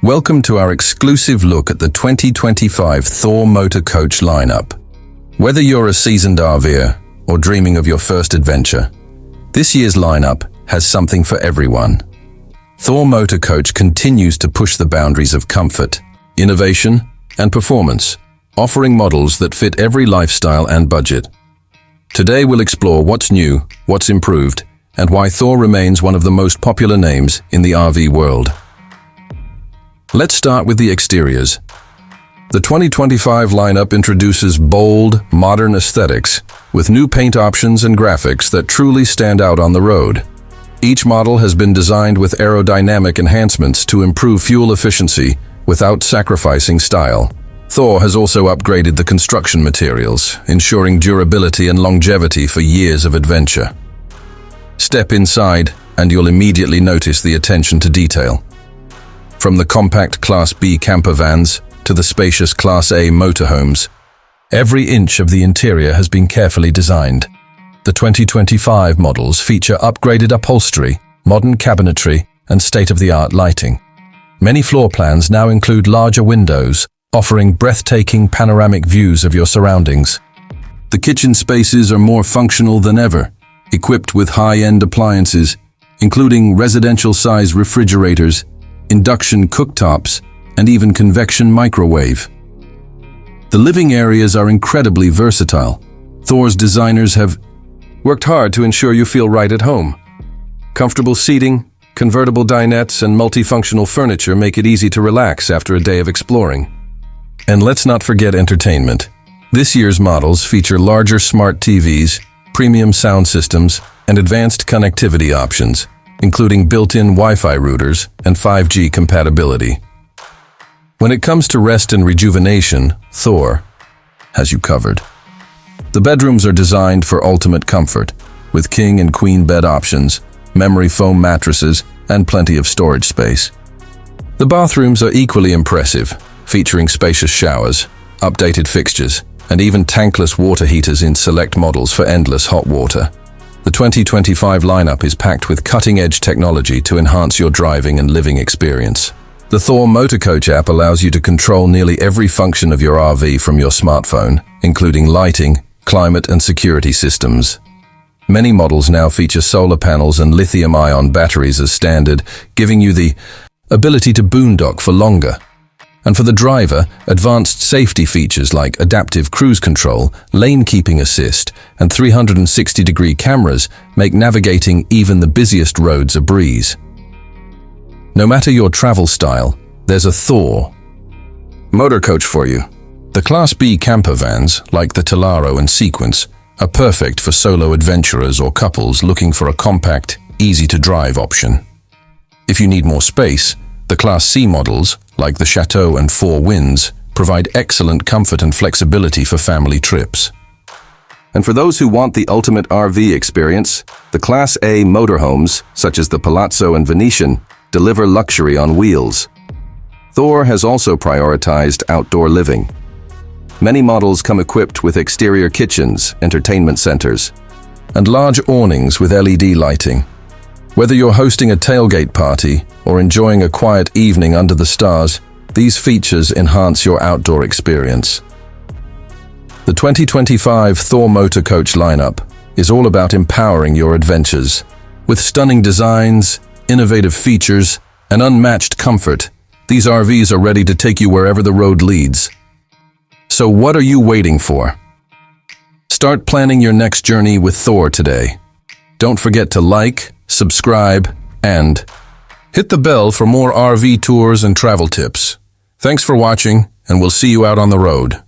Welcome to our exclusive look at the 2025 Thor Motor Coach Lineup. Whether you're a seasoned RVer or dreaming of your first adventure, this year's lineup has something for everyone. Thor Motor Coach continues to push the boundaries of comfort, innovation, and performance, offering models that fit every lifestyle and budget. Today we'll explore what's new, what's improved, and why Thor remains one of the most popular names in the RV world. Let's start with the exteriors. The 2025 lineup introduces bold, modern aesthetics with new paint options and graphics that truly stand out on the road. Each model has been designed with aerodynamic enhancements to improve fuel efficiency without sacrificing style. Thor has also upgraded the construction materials, ensuring durability and longevity for years of adventure. Step inside and you'll immediately notice the attention to detail. From the compact Class B camper vans to the spacious Class A motorhomes, every inch of the interior has been carefully designed. The 2025 models feature upgraded upholstery, modern cabinetry, and state-of-the-art lighting. Many floor plans now include larger windows, offering breathtaking panoramic views of your surroundings. The kitchen spaces are more functional than ever, equipped with high-end appliances, including residential-size refrigerators, induction cooktops, and even convection microwave. The living areas are incredibly versatile. Thor's designers have worked hard to ensure you feel right at home. Comfortable seating, convertible dinettes, and multifunctional furniture make it easy to relax after a day of exploring. And let's not forget entertainment. This year's models feature larger smart TVs, premium sound systems, and advanced connectivity options, including built-in Wi-Fi routers and 5G compatibility. When it comes to rest and rejuvenation, Thor has you covered. The bedrooms are designed for ultimate comfort, with king and queen bed options, memory foam mattresses, and plenty of storage space. The bathrooms are equally impressive, featuring spacious showers, updated fixtures, and even tankless water heaters in select models for endless hot water. The 2025 lineup is packed with cutting-edge technology to enhance your driving and living experience. The Thor Motor Coach app allows you to control nearly every function of your RV from your smartphone, including lighting, climate, and security systems. Many models now feature solar panels and lithium-ion batteries as standard, giving you the ability to boondock for longer. And for the driver, advanced safety features like adaptive cruise control, lane keeping assist, and 360-degree cameras make navigating even the busiest roads a breeze. No matter your travel style, there's a Thor Motor Coach for you. The Class B camper vans, like the Talaro and Sequence, are perfect for solo adventurers or couples looking for a compact, easy-to-drive option. If you need more space, the Class C models, like the Chateau and Four Winds, provide excellent comfort and flexibility for family trips. And for those who want the ultimate RV experience, the Class A motorhomes, such as the Palazzo and Venetian, deliver luxury on wheels. Thor has also prioritized outdoor living. Many models come equipped with exterior kitchens, entertainment centers, and large awnings with LED lighting. Whether you're hosting a tailgate party or enjoying a quiet evening under the stars, these features enhance your outdoor experience. The 2025 Thor Motor Coach lineup is all about empowering your adventures. With stunning designs, innovative features, and unmatched comfort, these RVs are ready to take you wherever the road leads. So what are you waiting for? Start planning your next journey with Thor today. Don't forget to like, subscribe, and hit the bell for more RV tours and travel tips. Thanks for watching, and we'll see you out on the road.